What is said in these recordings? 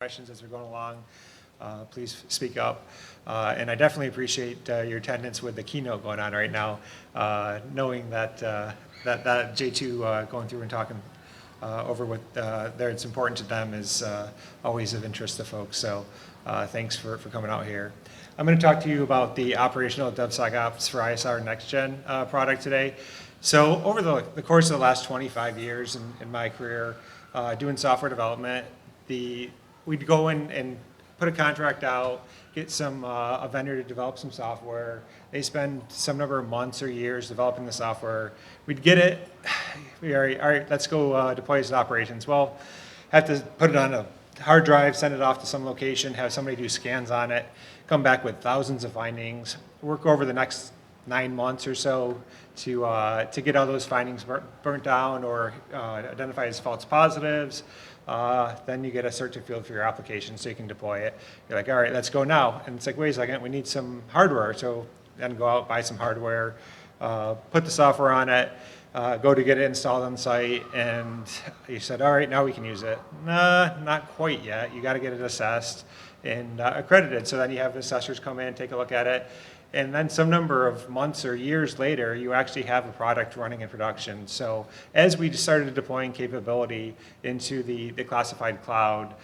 questions as we're going along, please speak up. And I definitely appreciate your attendance with the keynote going on right now, knowing that that J2 going through and talking over what it's important to them is always of interest to folks. So thanks for coming out here. I'm going to talk to you about the operational DevSecOps for ISR NEXGEN product today. So over the course of the last 25 years in my career doing software development, we'd go in and put a contract out, get a vendor to develop some software. They spend some number of months or years developing the software. We'd get it, all right, let's go deploy this to operations. Well, have to put it on a hard drive, send it off to some location, have somebody do scans on it, come back with thousands of findings, work over the next 9 months or so to get all those findings burnt down or identified as false positives. Then you get a search field for your application so you can deploy it. You're like, all right, let's go now. And it's like, wait a second, we need some hardware. So then go out, buy some hardware, put the software on it, go to get it installed on site, and you said, all right, now we can use it. Nah, not quite yet. You got to get it assessed and accredited. So then you have assessors come in, take a look at it. And then some number of months or years later, you actually have a product running in production. So as we started deploying capability into the classified cloud,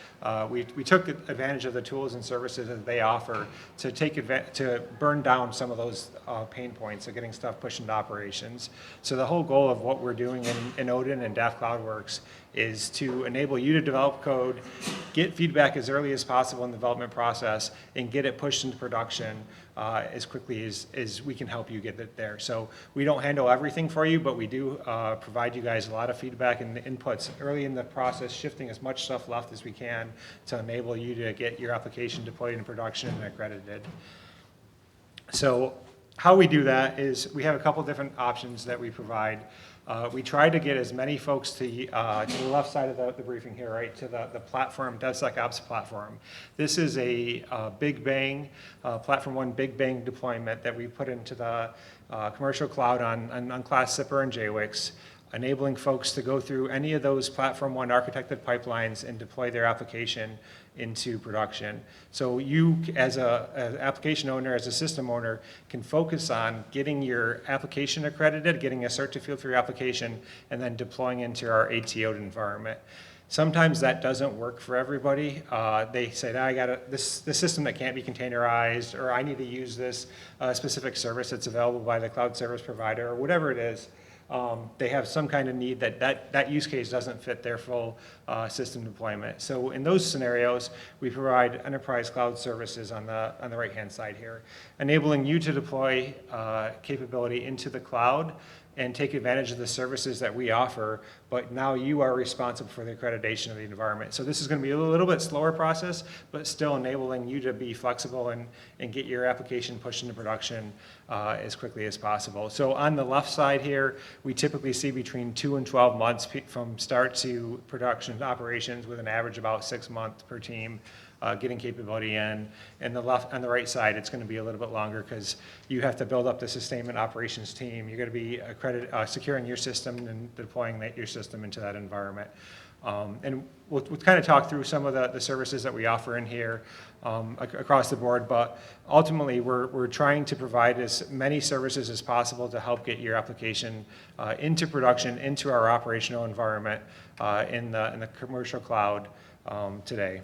we took advantage of the tools and services that they offer to burn down some of those pain points of getting stuff pushed into operations. So the whole goal of what we're doing in ODIN and DAF CloudWorks is to enable you to develop code, get feedback as early as possible in the development process, and get it pushed into production as quickly as we can help you get it there. So we don't handle everything for you, but we do provide you guys a lot of feedback and inputs early in the process, shifting as much stuff left as we can to enable you to get your application deployed in production and accredited. So how we do that is we have a couple different options that we provide. We try to get as many folks to the left side of the briefing here, right, to the platform, DevSecOps platform. This is a Big Bang, Platform 1 Big Bang deployment that we put into the commercial cloud on Unclassified and JWix, enabling folks to go through any of those Platform 1 architected pipelines and deploy their application into production. So you, as an application owner, as a system owner, can focus on getting your application accredited, getting a cert field for your application, and then deploying into our ATO environment. Sometimes that doesn't work for everybody. They say, I got this system that can't be containerized, or I need to use this specific service that's available by the cloud service provider, or whatever it is. They have some kind of need that use case doesn't fit their full system deployment. So in those scenarios, we provide enterprise cloud services on the right-hand side here, enabling you to deploy capability into the cloud and take advantage of the services that we offer, but now you are responsible for the accreditation of the environment. So this is going to be a little bit slower process, but still enabling you to be flexible and get your application pushed into production as quickly as possible. So on the left side here, we typically see between 2 and 12 months from start to production operations, with an average about 6 months per team. Getting capability in. And on the right side, it's going to be a little bit longer because you have to build up the sustainment operations team. You're going to be securing your system and deploying your system into that environment. And we'll kind of talk through some of the services that we offer in here across the board, but ultimately we're trying to provide as many services as possible to help get your application into production, into our operational environment in the commercial cloud today.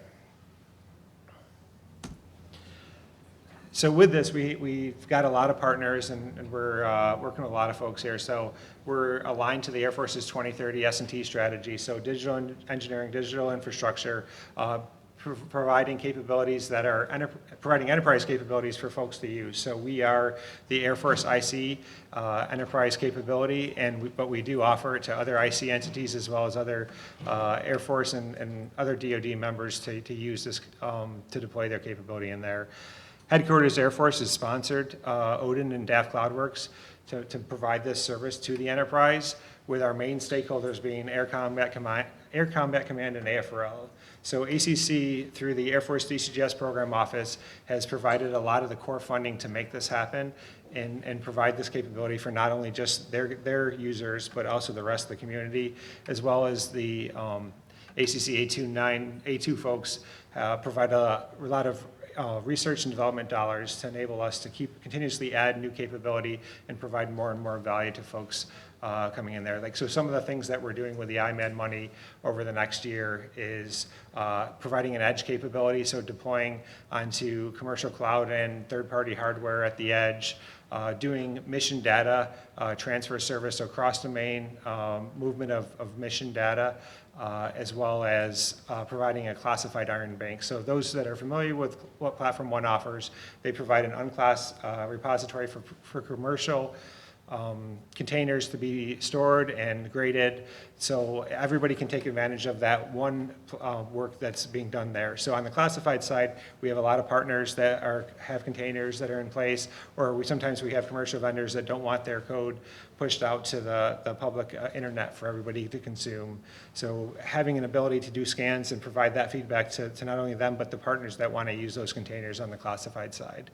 So with this, we've got a lot of partners, and we're working with a lot of folks here. So we're aligned to the Air Force's 2030 S&T strategy. So digital engineering, digital infrastructure, providing capabilities that are providing enterprise capabilities for folks to use. So we are the Air Force IC enterprise capability, but we do offer it to other IC entities as well as other Air Force and other DoD members to use this to deploy their capability in there. Headquarters Air Force has sponsored ODIN and DAF CloudWorks to provide this service to the enterprise, with our main stakeholders being Air Combat Command and AFRL. So ACC, through the Air Force DCGS Program Office, has provided a lot of the core funding to make this happen and provide this capability for not only just their users, but also the rest of the community, as well as the ACC A2 folks provide a lot of research and development dollars to enable us to continuously add new capability and provide more and more value to folks coming in there. Like, so some of the things that we're doing with the IMAN money over the next year is providing an edge capability, so deploying onto commercial cloud and third-party hardware at the edge, doing mission data transfer service, so cross-domain movement of mission data, as well as providing a classified iron bank. So those that are familiar with what Platform One offers, they provide an unclassified repository for commercial containers to be stored and graded, so everybody can take advantage of that one work that's being done there. So on the classified side, we have a lot of partners that have containers that are in place, or sometimes we have commercial vendors that don't want their code pushed out to the public internet for everybody to consume. So having an ability to do scans and provide that feedback to not only them, but the partners that want to use those containers on the classified side.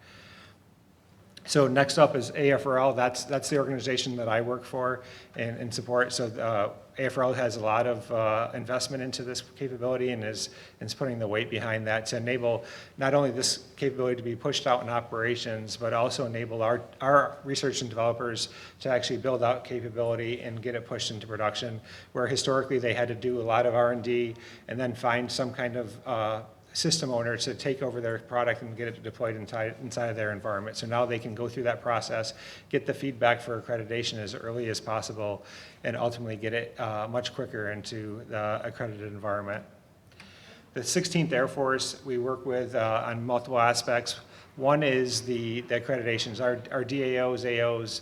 So next up is AFRL. That's the organization that I work for and support. So AFRL has a lot of investment into this capability and is putting the weight behind that to enable not only this capability to be pushed out in operations, but also enable our research and developers to actually build out capability and get it pushed into production, where historically they had to do a lot of R&D and then find some kind of system owner to take over their product and get it deployed inside of their environment. So now they can go through that process, get the feedback for accreditation as early as possible, and ultimately get it much quicker into the accredited environment. The 16th Air Force, we work with on multiple aspects. One is the accreditations. Our DAOs, AOs,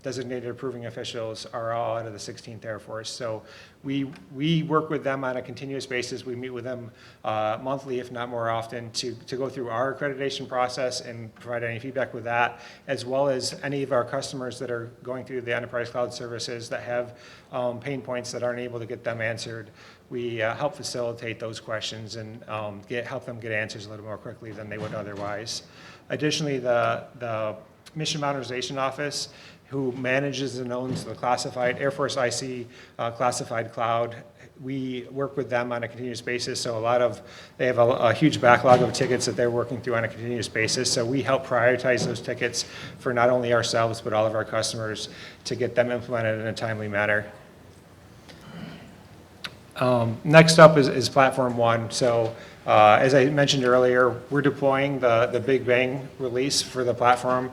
designated approving officials are all out of the 16th Air Force. So we work with them on a continuous basis. We meet with them monthly, if not more often, to go through our accreditation process and provide any feedback with that, as well as any of our customers that are going through the enterprise cloud services that have pain points that aren't able to get them answered. We help facilitate those questions and help them get answers a little more quickly than they would otherwise. Additionally, the Mission Modernization Office, who manages and owns the classified Air Force IC classified cloud. We work with them on a continuous basis, so they have a huge backlog of tickets that they're working through on a continuous basis, so we help prioritize those tickets for not only ourselves, but all of our customers to get them implemented in a timely manner. Next up is Platform One. So as I mentioned earlier, we're deploying the Big Bang release for the platform.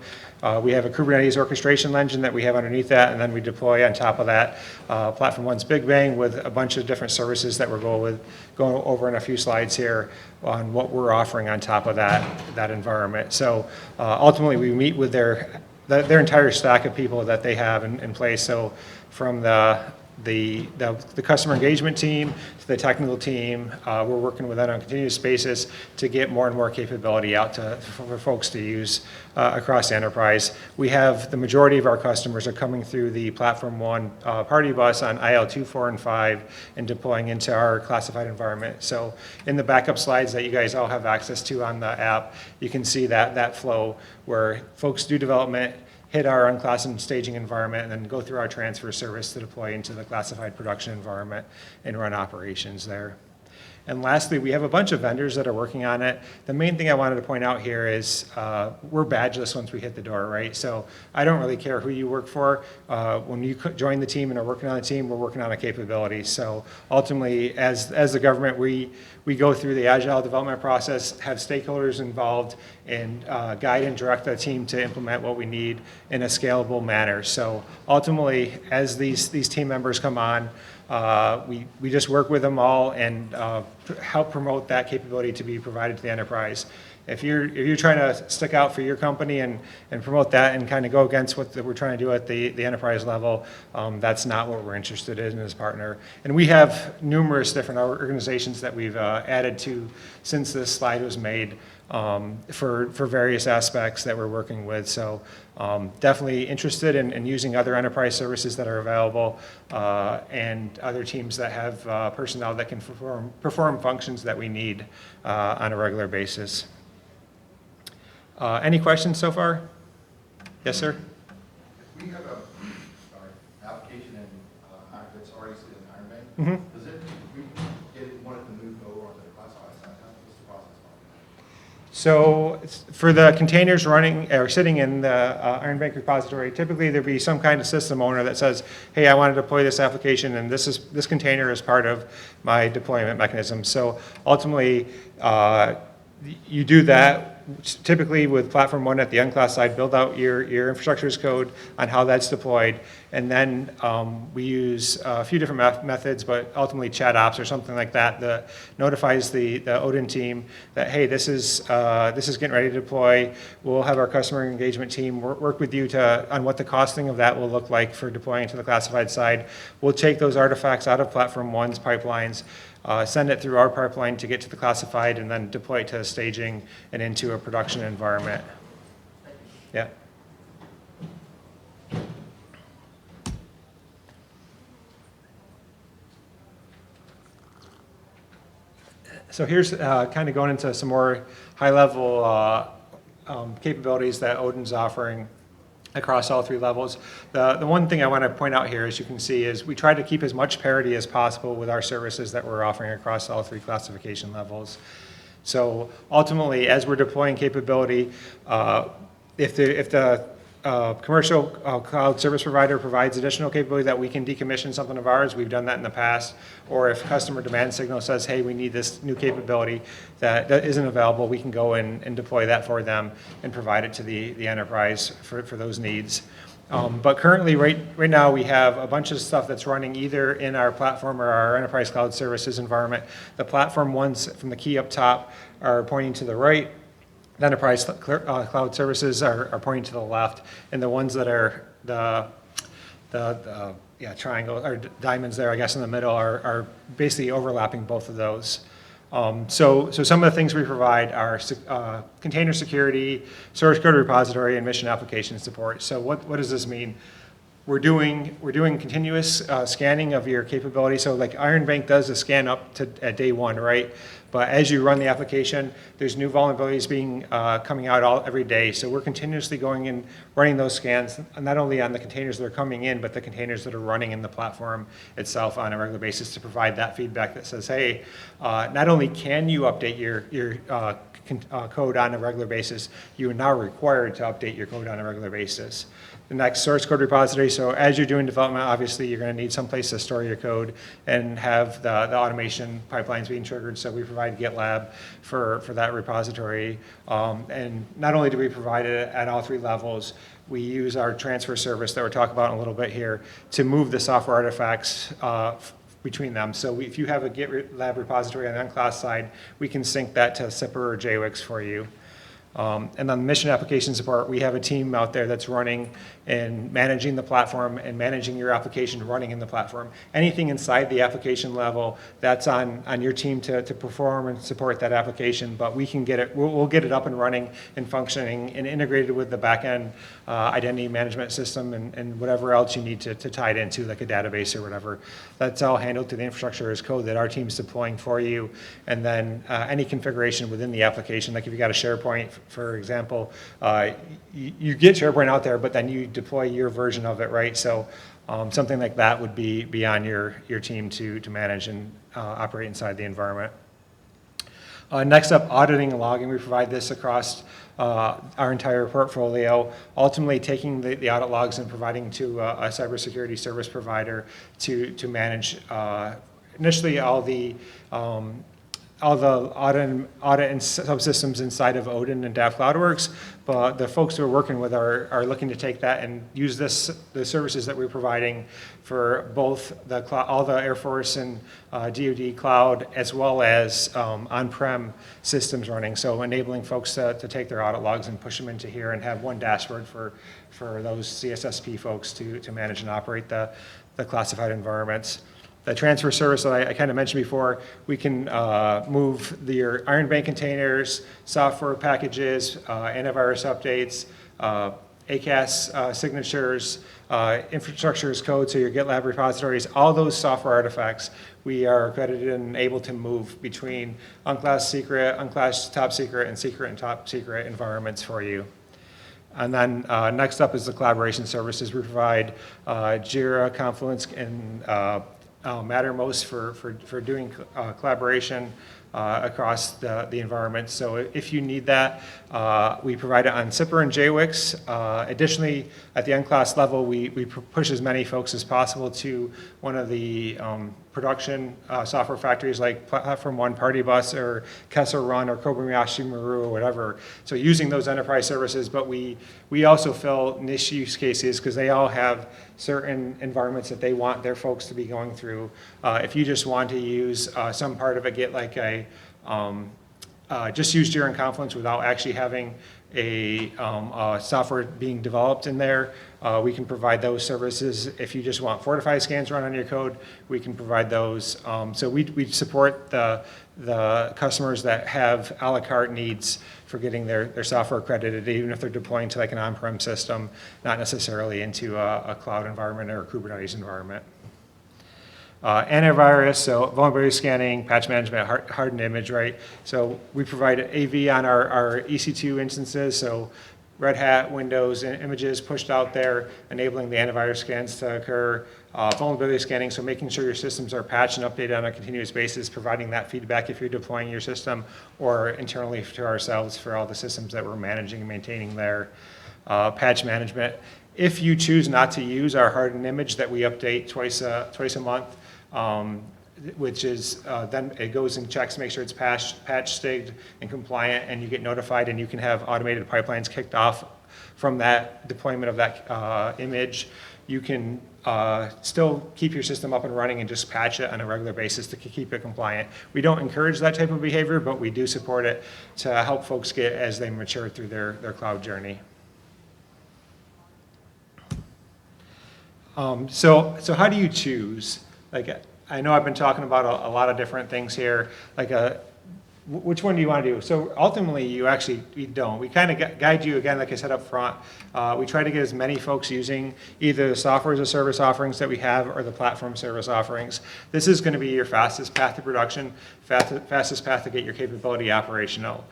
We have a Kubernetes orchestration engine that we have underneath that, and then we deploy on top of that Platform One's Big Bang with a bunch of different services that we're going over in a few slides here on what we're offering on top of that environment. So ultimately, we meet with their entire stack of people that they have in place. So from the customer engagement team to the technical team, we're working with them on a continuous basis to get more and more capability out for folks to use across the enterprise. We have the majority of our customers are coming through the Platform One party bus on IL2, 4, and 5 and deploying into our classified environment. So in the backup slides that you guys all have access to on the app, you can see that flow where folks do development, hit our unclassified staging environment, and then go through our transfer service to deploy into the classified production environment and run operations there. And lastly, we have a bunch of vendors that are working on it. The main thing I wanted to point out here is we're badgeless once we hit the door, right? So I don't really care who you work for. When you join the team and are working on the team, we're working on a capability. So ultimately, as the government, we go through the agile development process, have stakeholders involved, and guide and direct the team to implement what we need in a scalable manner. So ultimately, as these team members come on, we just work with them all and help promote that capability to be provided to the enterprise. If you're trying to stick out for your company and promote that and kind of go against what we're trying to do at the enterprise level, that's not what we're interested in as a partner. And we have numerous different organizations that we've added to since this slide was made for various aspects that we're working with. So definitely interested in using other enterprise services that are available and other teams that have personnel that can perform functions that we need on a regular basis. Any questions so far? Yes, sir? If we have application and that's already sitting in Iron Bank, Mm-hmm. does it So for the containers running or sitting in the Iron Bank repository, typically there'd be some kind of system owner that says, hey, I want to deploy this application and this container is part of my deployment mechanism. So ultimately, you do that. Typically with platform one at the unclassified, build out your infrastructure as code on how that's deployed. And then we use a few different methods, but ultimately chat ops or something like that notifies the ODIN team that, hey, this is getting ready to deploy. We'll have our customer engagement team work with you on what the costing of that will look like for deploying to the classified side. We'll take those artifacts out of platform one's pipelines, send it through our pipeline to get to the classified, and then deploy it to staging and into a production environment. Yeah. So here's kind of going into some more high-level capabilities that ODIN's offering across all three levels. The one thing I want to point out here, as you can see, is we try to keep as much parity as possible with our services that we're offering across all three classification levels. So ultimately, as we're deploying capability, if the commercial cloud service provider provides additional capability that we can decommission something of ours, we've done that in the past, or if customer demand signal says, hey, we need this new capability that isn't available, we can go and deploy that for them and provide it to the enterprise for those needs. But currently, right now, we have a bunch of stuff that's running either in our platform or our enterprise cloud services environment. The platform ones from the key up top are pointing to the right. The enterprise cloud services are pointing to the left, and the ones that are the triangle or diamonds there, I guess, in the middle are basically overlapping both of those. So some of the things we provide are container security, source code repository, and mission application support. So what does this mean? We're doing continuous scanning of your capability. So like Iron Bank does a scan up to at day one, right? But as you run the application, there's new vulnerabilities being coming out every day. So we're continuously going and running those scans, not only on the containers that are coming in, but the containers that are running in the platform itself on a regular basis to provide that feedback that says, hey, not only can you update your code on a regular basis, you are now required to update your code on a regular basis. The next, source code repository. So as you're doing development, obviously you're going to need some place to store your code and have the automation pipelines being triggered. So we provide GitLab for that repository. And not only do we provide it at all three levels, we use our transfer service that we're talking about in a little bit here to move the software artifacts between them. So if you have a GitLab repository on the unclass side, we can sync that to Zipper or JWix for you. And on mission application support, we have a team out there that's running and managing the platform and managing your application running in the platform. Anything inside the application level, that's on your team to perform and support that application, but we can get it, we'll get it up and running and functioning and integrated with the backend identity management system and whatever else you need to tie it into, like a database or whatever. That's all handled through the infrastructure as code that our team's deploying for you. And then any configuration within the application, like if you got a SharePoint, for example, you get SharePoint out there, but then you deploy your version of it, right? So something like that would be on your team to manage and operate inside the environment. Next up, auditing and logging. We provide this across our entire portfolio, ultimately taking the audit logs and providing to a cybersecurity service provider to manage initially all the audit and subsystems inside of ODIN and DAF CloudWorks, but the folks who are working with are looking to take that and use the services that we're providing for both all the Air Force and DoD cloud, as well as on-prem systems running. So enabling folks to take their audit logs and push them into here and have one dashboard for those CSSP folks to manage and operate the classified environments. The transfer service that I kind of mentioned before, we can move your Iron Bank containers, software packages, antivirus updates, ACAS signatures, infrastructure as code, so your GitLab repositories, all those software artifacts, we are accredited and able to move between unclassed secret, unclassed top secret, and secret and top secret environments for you. And then next up is the collaboration services. We provide Jira, Confluence, and Mattermost for doing collaboration. across the environment. So if you need that, we provide it on SIPR and JWIX. Additionally, at the unclass level, we push as many folks as possible to one of the production software factories like Platform One, Party Bus, or Kessel Run, or Kobayashi Maru, or whatever. So using those enterprise services, but we also fill niche use cases because they all have certain environments that they want their folks to be going through. If you just want to use some part of it, get like a, just use Jira and Confluence without actually having a software being developed in there, we can provide those services. If you just want Fortify scans run on your code, we can provide those. So we support the customers that have a la carte needs for getting their software accredited, even if they're deploying to like an on-prem system, not necessarily into a cloud environment or a Kubernetes environment. Antivirus, so vulnerability scanning, patch management, hardened image, right? So we provide AV on our EC2 instances, so Red Hat, Windows, images pushed out there, enabling the antivirus scans to occur. Vulnerability scanning, so making sure your systems are patched and updated on a continuous basis, providing that feedback if you're deploying your system, or internally to ourselves for all the systems that we're managing and maintaining there. Patch management. If you choose not to use our hardened image that we update twice a month, which is then it goes and checks, make sure it's patched, stigged, and compliant, and you get notified, and you can have automated pipelines kicked off from that deployment of that image. You can still keep your system up and running and just patch it on a regular basis to keep it compliant. We don't encourage that type of behavior, but we do support it to help folks get as they mature through their cloud journey. So how do you choose? Like, I know I've been talking about a lot of different things here. Like, which one do you want to do? So ultimately, we don't. We kind of guide you, again, like I said up front. We try to get as many folks using either the software as a service offerings that we have or the platform service offerings. This is going to be your fastest path to production, fastest path to get your capability operational.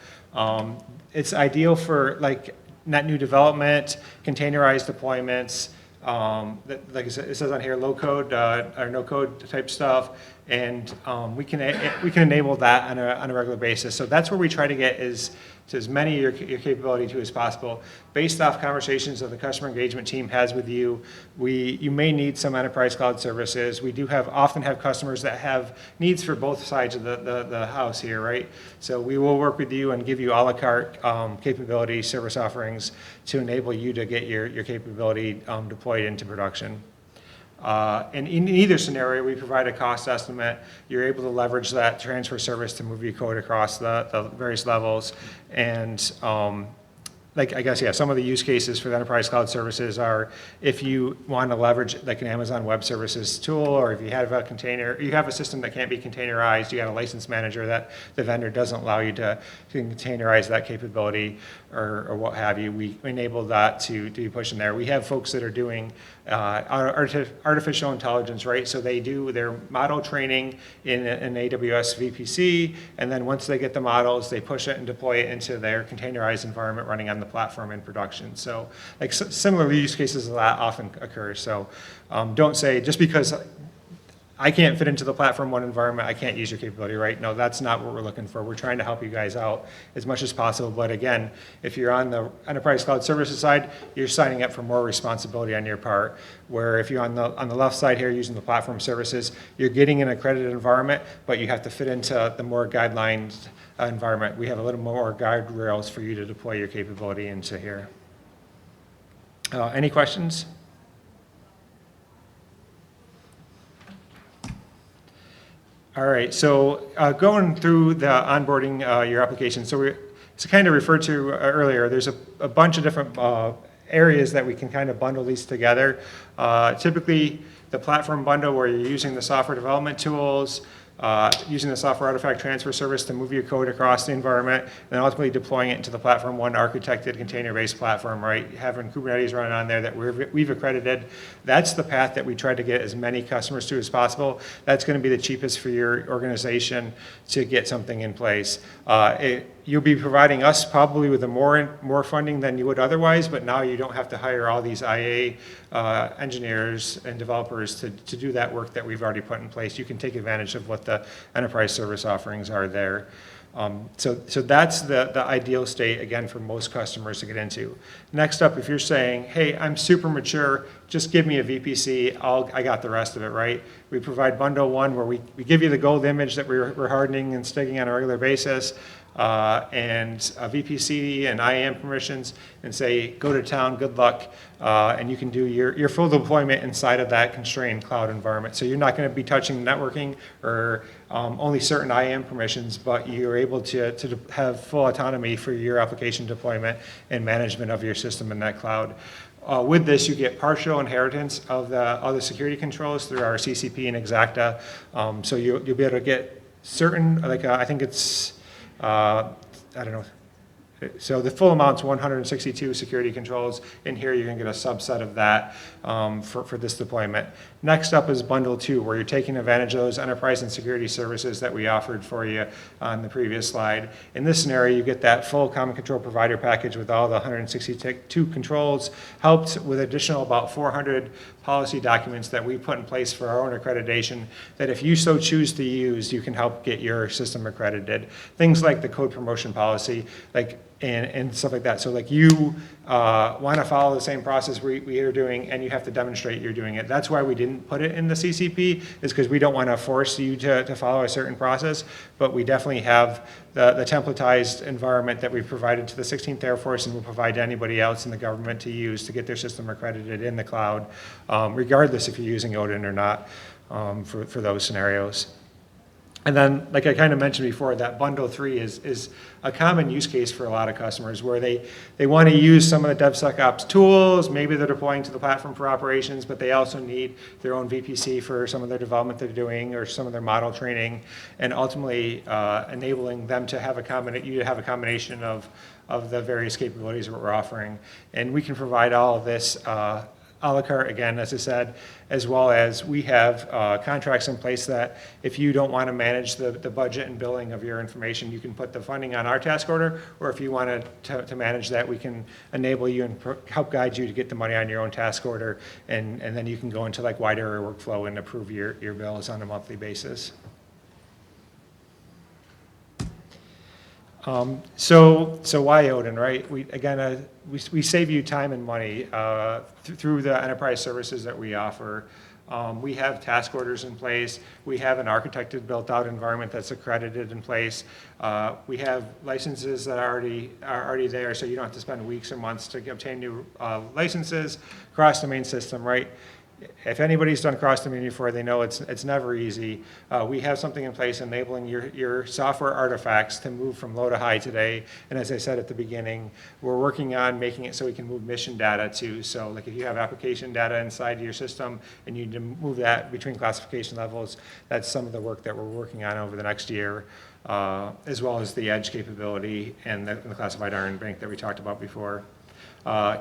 It's ideal for like net new development, containerized deployments, like I said, it says on here, low code or no code type stuff, and we can enable that on a regular basis. So that's where we try to get to as many of your capability to as possible. Based off conversations that the customer engagement team has with you, you may need some enterprise cloud services. We do often have customers that have needs for both sides of the house here, right? So we will work with you and give you a la carte capability service offerings to enable you to get your capability deployed into production. And in either scenario, we provide a cost estimate. You're able to leverage that transfer service to move your code across the various levels. And like, I guess, yeah, some of the use cases for the enterprise cloud services are if you want to leverage like an Amazon Web Services tool, or if you have a container, you have a system that can't be containerized, you got a license manager that the vendor doesn't allow you to containerize that capability or what have you, we enable that to be pushed in there. We have folks that are doing artificial intelligence, right? So they do their model training in an AWS VPC, and then once they get the models, they push it and deploy it into their containerized environment running on the platform in production. So like similar use cases of that often occur. So don't say, just because I can't fit into the Platform One environment, I can't use your capability, right? No, that's not what we're looking for. We're trying to help you guys out as much as possible. But again, if you're on the enterprise cloud services side, you're signing up for more responsibility on your part. Where if you're on the left side here using the platform services, you're getting an accredited environment, but you have to fit into the more guidelines environment. We have a little more guardrails for you to deploy your capability into here. Any questions? All right, so going through the onboarding your application, so it's kind of referred to earlier, there's a bunch of different areas that we can kind of bundle these together. Typically, the platform bundle where you're using the software development tools, using the software artifact transfer service to move your code across the environment, and then ultimately deploying it into the Platform One architected container-based platform, right? Having Kubernetes running on there that we've accredited. That's the path that we try to get as many customers to as possible. That's going to be the cheapest for your organization to get something in place. you'll be providing us probably with more funding than you would otherwise, but now you don't have to hire all these IA engineers and developers to do that work that we've already put in place. You can take advantage of what the enterprise service offerings are there. So that's the ideal state, again, for most customers to get into. Next up, if you're saying, hey, I'm super mature, just give me a VPC, I got the rest of it, right? We provide bundle one where we give you the gold image that we're hardening and sticking on a regular basis, and a VPC and IAM permissions, and say, go to town, good luck, and you can do your full deployment inside of that constrained cloud environment. So you're not going to be touching networking or only certain IAM permissions, but you're able to have full autonomy for your application deployment and management of your system in that cloud. With this, you get partial inheritance of the other security controls through our CCP and Exacta. So you'll be able to get certain, like I think it's, I don't know. So the full amount's 162 security controls. In here, you're going to get a subset of that for this deployment. Next up is bundle two, where you're taking advantage of those enterprise and security services that we offered for you on the previous slide. In this scenario, you get that full common control provider package with all the 162 controls, helped with additional about 400 policy documents that we put in place for our own accreditation, that if you so choose to use, you can help get your system accredited. Things like the code promotion policy, and stuff like that. So like you want to follow the same process we are doing, and you have to demonstrate you're doing it. That's why we didn't put it in the CCP, is because we don't want to force you to follow a certain process, but we definitely have the templatized environment that we've provided to the 16th Air Force and will provide to anybody else in the government to use to get their system accredited in the cloud, regardless if you're using ODIN or not, for those scenarios. And then, like I kind of mentioned before, that bundle three is a common use case for a lot of customers where they want to use some of the DevSecOps tools. Maybe they're deploying to the platform for operations, but they also need their own VPC for some of their development they're doing or some of their model training, and ultimately enabling them to have a combination of the various capabilities that we're offering. And we can provide all of this a la carte, again, as I said, as well as we have contracts in place that if you don't want to manage the budget and billing of your information, you can put the funding on our task order, or if you wanted to manage that, we can enable you and help guide you to get the money on your own task order, and then you can go into like wide area workflow and approve your bills on a monthly basis. So why ODIN, right? We save you time and money through the enterprise services that we offer. We have task orders in place. We have an architected built-out environment that's accredited in place. We have licenses that are already there, so you don't have to spend weeks or months to obtain new licenses. Cross-domain system, right? If anybody's done cross-domain before, they know it's never easy. We have something in place enabling your software artifacts to move from low to high today. And as I said at the beginning, we're working on making it so we can move mission data too. So like if you have application data inside your system and you need to move that between classification levels, that's some of the work that we're working on over the next year, as well as the edge capability and the classified iron bank that we talked about before.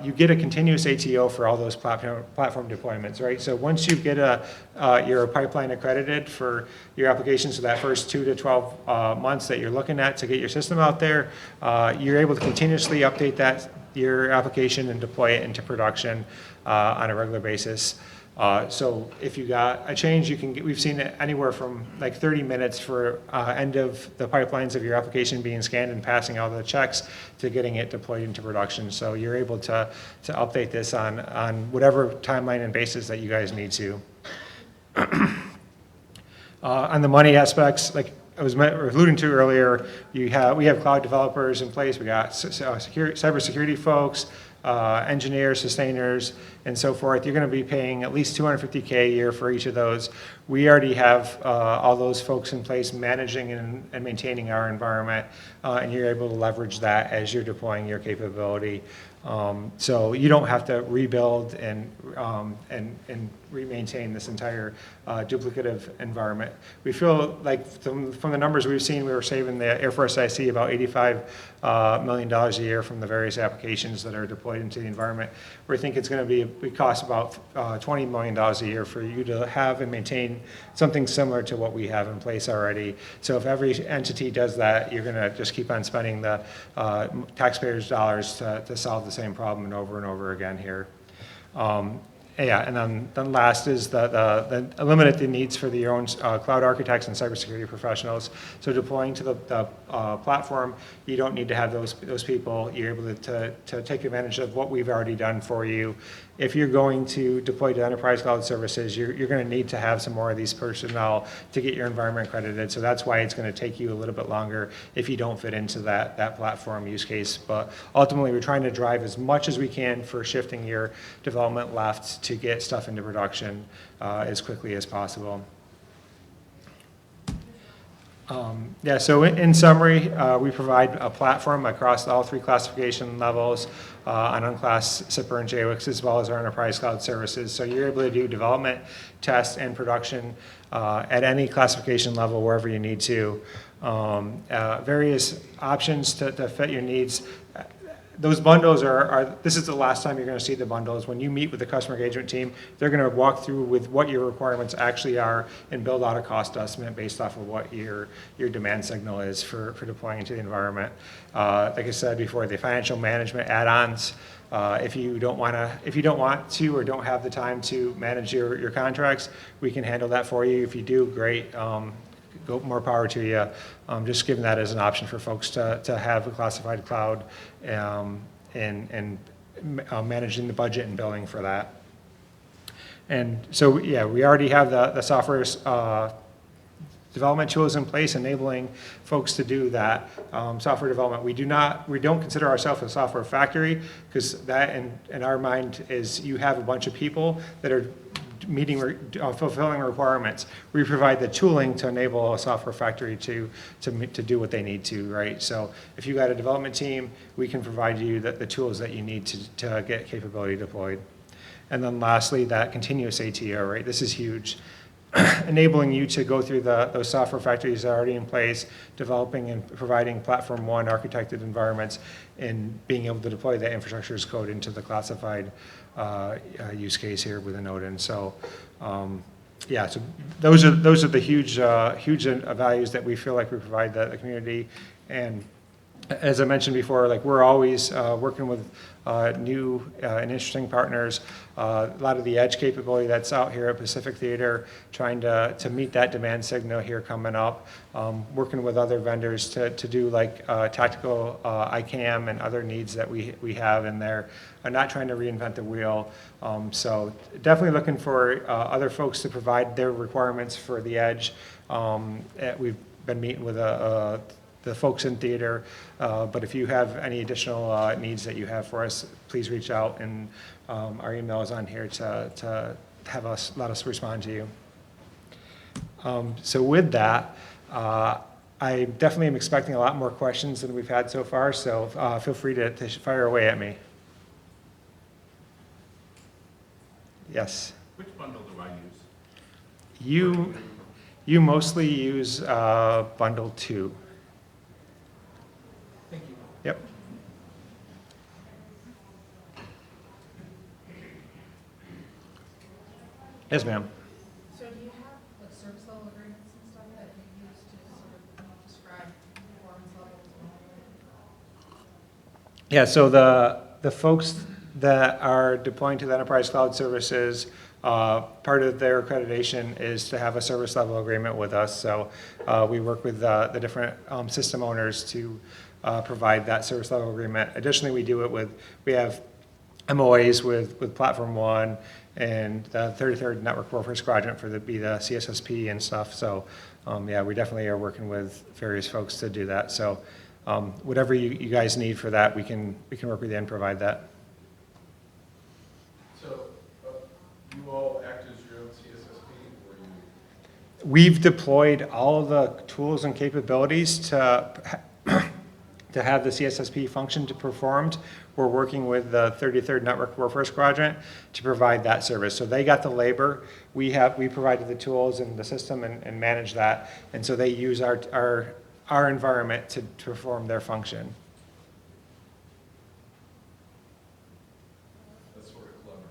You get a continuous ATO for all those platform deployments, right? So once you get your pipeline accredited for your applications for that first 2 to 12 months that you're looking at to get your system out there, you're able to continuously update your application and deploy it into production on a regular basis. So if you got a change, we've seen it anywhere from like 30 minutes for end of the pipelines of your application being scanned and passing all the checks to getting it deployed into production. So you're able to update this on whatever timeline and basis that you guys need to. On the money aspects, like I was alluding to earlier, we have cloud developers in place. We got cybersecurity folks, engineers, sustainers, and so forth. You're going to be paying at least $250K a year for each of those. We already have all those folks in place managing and maintaining our environment, and you're able to leverage that as you're deploying your capability. So you don't have to rebuild and re-maintain this entire duplicative environment. We feel like from the numbers we've seen, we were saving the Air Force IC about $85 million a year from the various applications that are deployed into the environment. We think it's going to cost about $20 million a year for you to have and maintain something similar to what we have in place already. So if every entity does that, you're going to just keep on spending the taxpayers' dollars to solve the same problem and over again here. Yeah, and then last is the eliminate the needs for your own cloud architects and cybersecurity professionals. So deploying to the platform, you don't need to have those people. You're able to take advantage of what we've already done for you. If you're going to deploy to enterprise cloud services, you're going to need to have some more of these personnel to get your environment accredited. So that's why it's going to take you a little bit longer if you don't fit into that platform use case. But ultimately, we're trying to drive as much as we can for shifting your development left to get stuff into production as quickly as possible. Yeah, so in summary, we provide a platform across all 3 classification levels on Unclass, SIPR, and JWICS, as well as our enterprise cloud services. So you're able to do development, test, and production at any classification level wherever you need to. Various options to fit your needs. Those bundles this is the last time you're going to see the bundles. When you meet with the customer engagement team, they're going to walk through with what your requirements actually are and build out a cost estimate based off of what your demand signal is for deploying into the environment. Like I said before, the financial management add-ons, if you don't want to or don't have the time to manage your contracts, we can handle that for you. If you do, great. More power to you. Just giving that as an option for folks to have a classified cloud and managing the budget and billing for that. And so, yeah, we already have the software development tools in place enabling folks to do that software development. We don't consider ourselves a software factory, because that in our mind is you have a bunch of people that are fulfilling requirements. We provide the tooling to enable a software factory to do what they need to, right? So if you got a development team, we can provide you the tools that you need to get capability deployed. And then lastly, that continuous ATO, right? This is huge. Enabling you to go through those software factories that are already in place, developing and providing platform 1 architected environments, and being able to deploy that infrastructure as code into the classified use case here within ODIN. So yeah, so those are the huge values that we feel like we provide the community. And as I mentioned before, like we're always working with new and interesting partners. A lot of the edge capability that's out here at Pacific Theater, trying to meet that demand signal here coming up. Working with other vendors to do like tactical ICAM and other needs that we have in there. Not trying to reinvent the wheel. So definitely looking for other folks to provide their requirements for the edge. We've been meeting with the folks in theater, but if you have any additional needs that you have for us, please reach out, and our email is on here to let us respond to you. So with that, I definitely am expecting a lot more questions than we've had so far, so feel free to fire away at me. Yes? Which bundle do I use? You mostly use bundle 2. Thank you. Yep. Yes, ma'am. So do you have like service level agreements and stuff that you use to sort of describe performance levels? Yeah, so the folks that are deploying to the enterprise cloud services, part of their accreditation is to have a service level agreement with us. So we work with the different system owners to provide that service level agreement. Additionally, we have MOAs with Platform 1 and the 33rd Network Warfare Squadron for the CSSP and stuff. So yeah, we definitely are working with various folks to do that. So whatever you guys need for that, we can work with you and provide that. So you all act as your own CSSP, or you? We've deployed all of the tools and capabilities to have the CSSP function to performed. We're working with the 33rd Network Warfare Squadron to provide that service. So they got the labor. We provided the tools and the system and manage that. And so they use our environment to perform their function. That's sort of clever.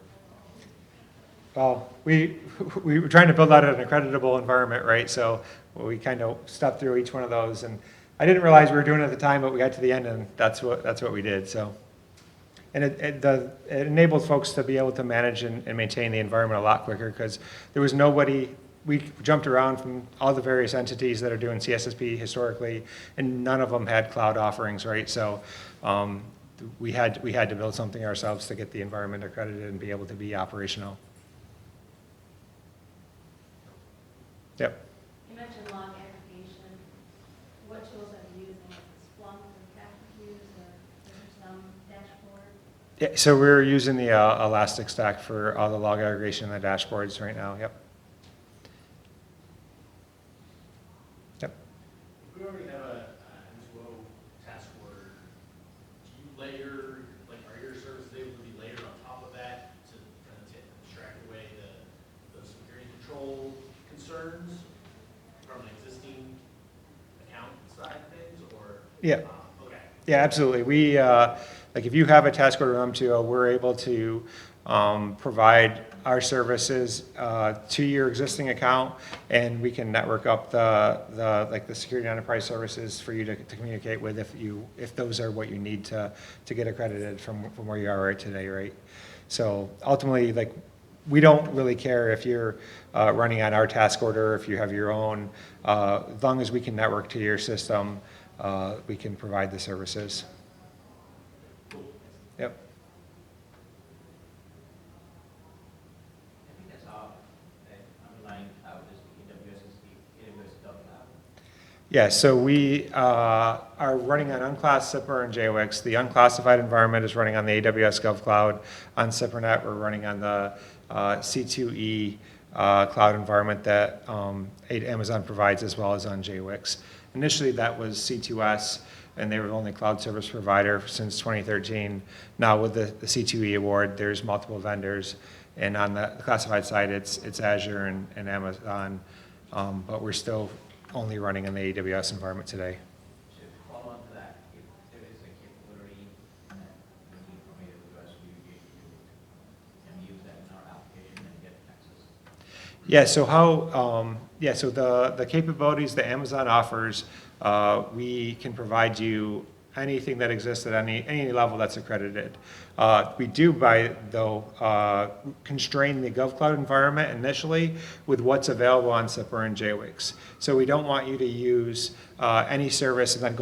Well, we were trying to build out an accreditable environment, right? So we kind of stepped through each one of those, and I didn't realize we were doing it at the time, but we got to the end and that's what we did, so. And it enabled folks to be able to manage and maintain the environment a lot quicker because there was nobody, we jumped around from all the various entities that are doing CSSP historically, and none of them had cloud offerings, right? So we had to build something ourselves to get the environment accredited and be able to be operational. Yep. You mentioned log aggregation. What tools are you using? Splunk or CapCube or some dashboard? Yeah, so we're using the Elastic Stack for all the log aggregation and the dashboards right now. Yep. Yep. If we already have a M2O task order, do you layer, like, are your services able to be layered on top of that to kind of extract away the security control concerns from an existing account side of things, or? Yeah. Okay. Yeah, absolutely. We, like if you have a task order M2O, we're able to provide our services to your existing account, and we can network up the security enterprise services for you to communicate with if those are what you need to get accredited from where you are right today, right? So ultimately, like, we don't really care if you're running on our task order, if you have your own, as long as we can network to your system, we can provide the services. Yep. I think that's all that underlying cloud is the AWS GovCloud. Yeah, so we are running on Unclassified, SIPR, and JWIX. The unclassified environment is running on the AWS GovCloud. On SIPRnet, we're running on the C2E cloud environment that Amazon provides, as well as on JWIX. Initially, that was C2S, and they were the only cloud service provider since 2013. Now with the C2E award, there's multiple vendors, and on the classified side, it's Azure and Amazon, but we're still only running in the AWS environment today. So to follow on to that, if there is a capability that we need from AWS, we can use that in our application and get access. Yeah, so so the capabilities that Amazon offers, we can provide you anything that exists at any level that's accredited. We do, constrain the GovCloud environment initially with what's available on SIPR and JWIX. So we don't want you to use any service and then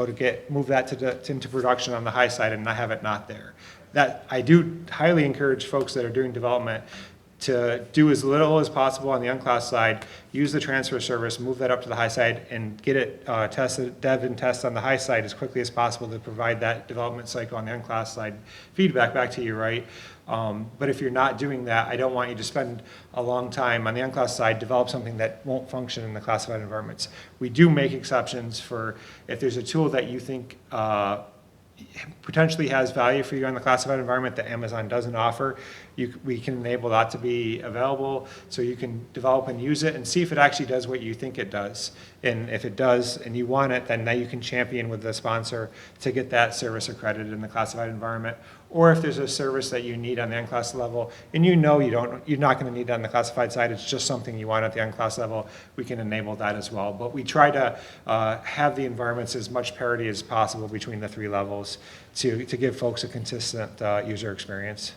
move that into production on the high side and not have it not there. That I do highly encourage folks that are doing development to do as little as possible on the unclass side, use the transfer service, move that up to the high side, and get it tested, dev and test on the high side as quickly as possible to provide that development cycle on the unclass side feedback back to you, right? But if you're not doing that, I don't want you to spend a long time on the unclass side, develop something that won't function in the classified environments. We do make exceptions for if there's a tool that you think potentially has value for you on the classified environment that Amazon doesn't offer, we can enable that to be available so you can develop and use it and see if it actually does what you think it does. And if it does and you want it, then now you can champion with the sponsor to get that service accredited in the classified environment. Or if there's a service that you need on the unclass level and you're not going to need it on the classified side, it's just something you want at the unclass level, we can enable that as well. But we try to have the environments as much parity as possible between the three levels to give folks a consistent user experience.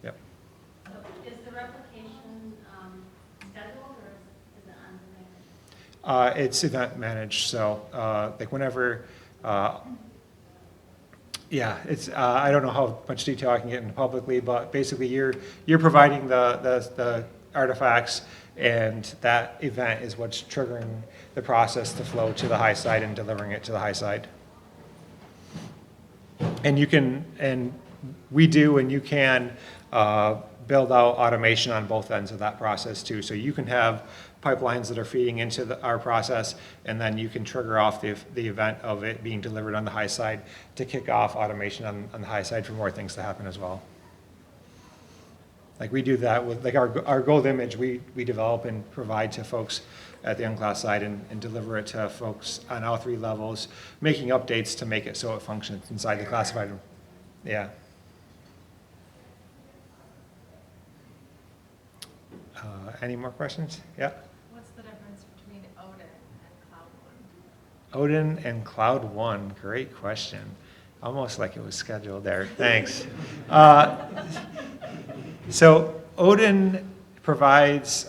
Yep. So is the replication scheduled or is it on demand? It's event managed, so like whenever, yeah, it's I don't know how much detail I can get into publicly, but basically you're providing the artifacts, and that event is what's triggering the process to flow to the high side and delivering it to the high side. And we do, and you can build out automation on both ends of that process too. So you can have pipelines that are feeding into our process, and then you can trigger off the event of it being delivered on the high side to kick off automation on the high side for more things to happen as well. Like we do that with like our gold image, we develop and provide to folks at the unclass side and deliver it to folks on all three levels, making updates to make it so it functions inside the classified. Yeah. Any more questions? Yeah. What's the difference between ODIN and Cloud ODIN and Cloud One, great question. Almost like it was scheduled there, thanks. So ODIN provides,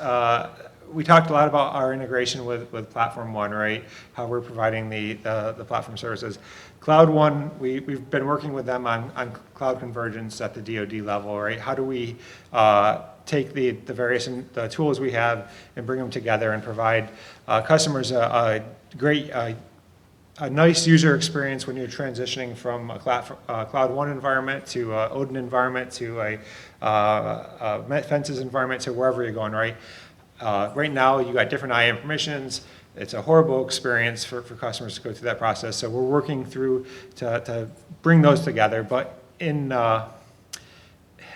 we talked a lot about our integration with Platform One, right? How we're providing the platform services. Cloud One, we've been working with them on cloud convergence at the DoD level, right? How do we take the various the tools we have and bring them together and provide customers a great, a nice user experience when you're transitioning from a Cloud One environment to a ODIN environment to a Fences environment to wherever you're going, right? Right now, you got different IAM permissions. It's a horrible experience for customers to go through that process. So we're working through to bring those together. But in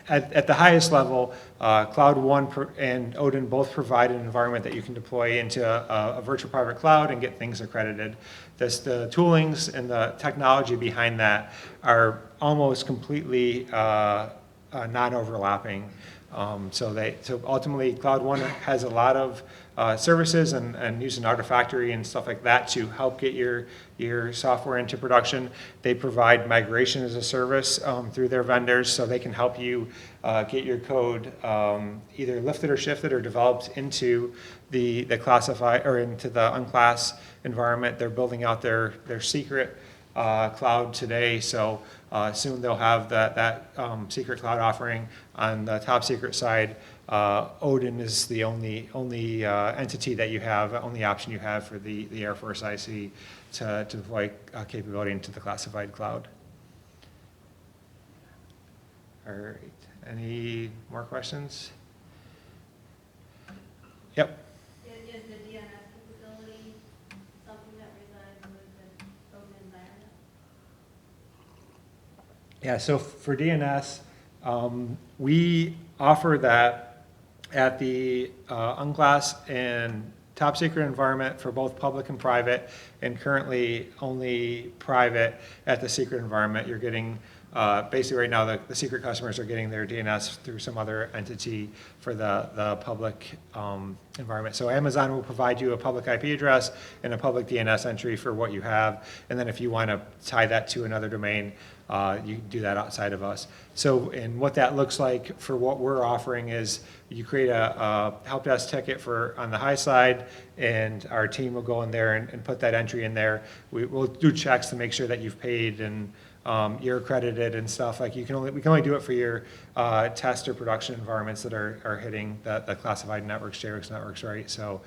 at the highest level, Cloud One and ODIN both provide an environment that you can deploy into a virtual private cloud and get things accredited. The toolings and the technology behind that are almost completely non-overlapping. So ultimately, Cloud One has a lot of services and using Artifactory and stuff like that to help get your software into production. They provide migration as a service through their vendors, so they can help you get your code either lifted or shifted or developed into the classified or into the unclass environment. They're building out their secret cloud today, so soon they'll have that secret cloud offering. On the top secret side, ODIN is the only entity that you have, only option you have for the Air Force IC to deploy capability into the classified cloud. All right, any more questions? Yep. Is the DNS capability something that resides with the ODIN environment? Yeah, so for DNS, we offer that at the unclass and top secret environment for both public and private, and currently only private at the secret environment. You're getting, basically right now, the secret customers are getting their DNS through some other entity for the public environment. So Amazon will provide you a public IP address and a public DNS entry for what you have, and then if you want to tie that to another domain, you can do that outside of us. So, and what that looks like for what we're offering is you create a help desk ticket for on the high side, and our team will go in there and put that entry in there. We'll do checks to make sure that you've paid and you're accredited and stuff. Like we can only do it for your test or production environments that are hitting the classified networks, JRX networks, right? So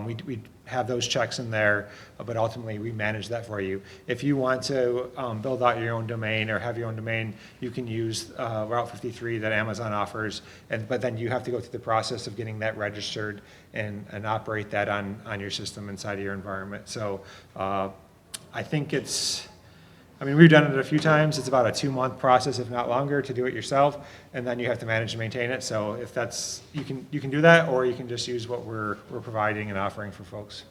we have those checks in there, but ultimately we manage that for you. If you want to build out your own domain or have your own domain, you can use Route 53 that Amazon offers, but then you have to go through the process of getting that registered and operate that on your system inside of your environment. So I think we've done it a few times. It's about a 2-month process, if not longer, to do it yourself, and then you have to manage and maintain it. So if that's, you can do that, or you can just use what we're providing and offering for folks.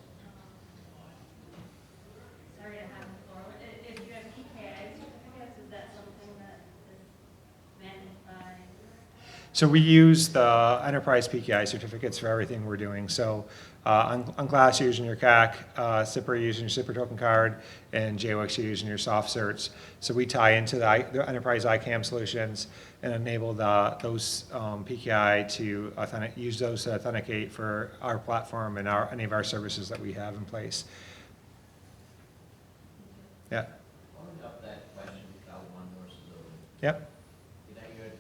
Sorry to have the floor. If you have PKI certificates, is that something that is managed by? So we use the enterprise PKI certificates for everything we're doing. So Unclass, you're using your CAC, SIPR, you're using your SIPR token card, and JWX, you're using your soft certs. So we tie into the enterprise ICAM solutions and enable those PKI to use those to authenticate for our platform and any of our services that we have in place. Yeah. Following up that question, Cloud One versus ODIN. Yep. Did I hear it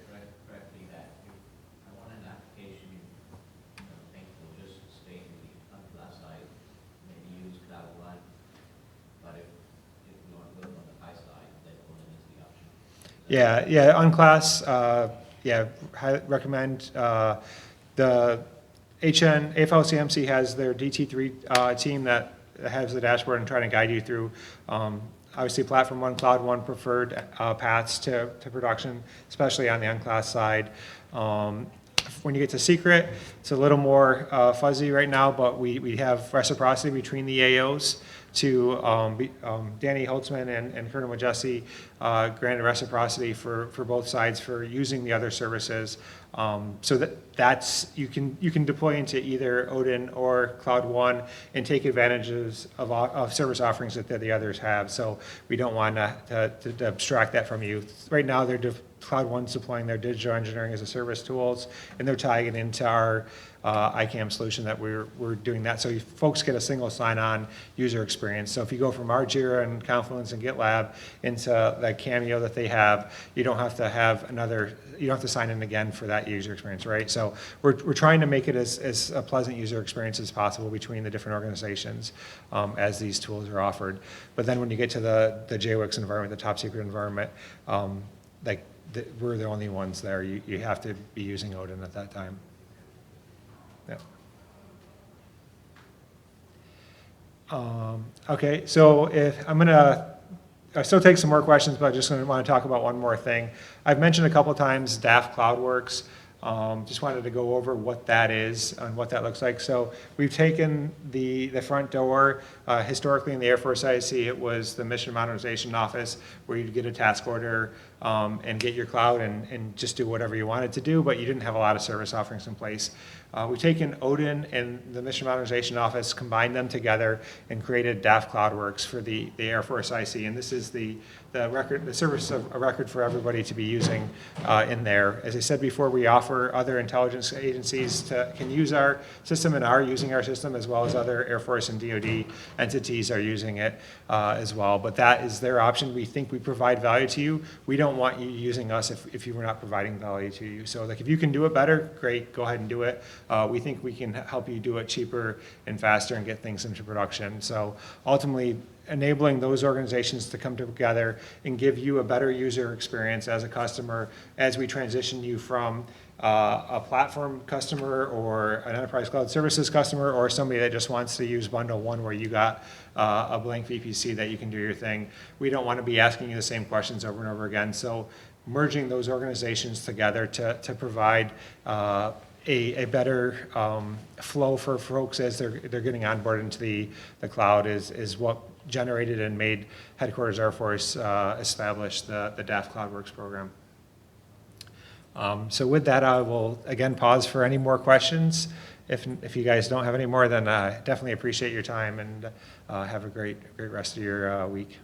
correctly that if I want an application you think will just stay in the unclass side, maybe use Cloud One, but if you want to build on the high side, then ODIN is the option? Yeah, unclass, recommend the AFL-CMC has their DT3 team that has the dashboard and trying to guide you through obviously Platform One, Cloud One preferred paths to production, especially on the unclass side. When you get to secret, it's a little more fuzzy right now, but we have reciprocity between the AOs to Danny Holtzman and Colonel Majesty granted reciprocity for both sides for using the other services. So that's you can deploy into either ODIN or Cloud One and take advantages of service offerings that the others have. So we don't want to abstract that from you. Right now, Cloud One's deploying their digital engineering as a service tools, and they're tying it into our ICAM solution that we're doing that. So folks get a single sign-on user experience. So if you go from our Jira and Confluence and GitLab into that Cameo that they have, you don't have to sign in again for that user experience, right? So we're trying to make it as a pleasant user experience as possible between the different organizations as these tools are offered. But then when you get to the JWICS environment, the top secret environment, we're the only ones there. You have to be using ODIN at that time. Yeah. Okay, so I still take some more questions, but I just want to talk about one more thing. I've mentioned a couple times DAF CloudWorks. Just wanted to go over what that is and what that looks like. So we've taken the front door. Historically in the Air Force IC, it was the Mission Modernization Office where you'd get a task order and get your cloud and just do whatever you wanted to do, but you didn't have a lot of service offerings in place. We've taken ODIN and the Mission Modernization Office, combined them together, and created DAF CloudWorks for the Air Force IC. And this is the service of a record for everybody to be using in there. As I said before, we offer other intelligence agencies can use our system and are using our system, as well as other Air Force and DoD entities are using it as well. But that is their option. We think we provide value to you. We don't want you using us if you were not providing value to you. So if you can do it better, great, go ahead and do it. We think we can help you do it cheaper and faster and get things into production. So ultimately, enabling those organizations to come together and give you a better user experience as a customer as we transition you from a platform customer or an enterprise cloud services customer or somebody that just wants to use bundle one where you got a blank VPC that you can do your thing. We don't want to be asking you the same questions over and over again. So merging those organizations together to provide a better flow for folks as they're getting onboarded into the cloud is what generated and made Headquarters Air Force establish the DAF CloudWorks program. So with that, I will again pause for any more questions. If you guys don't have any more, then definitely appreciate your time and have a great rest of your week.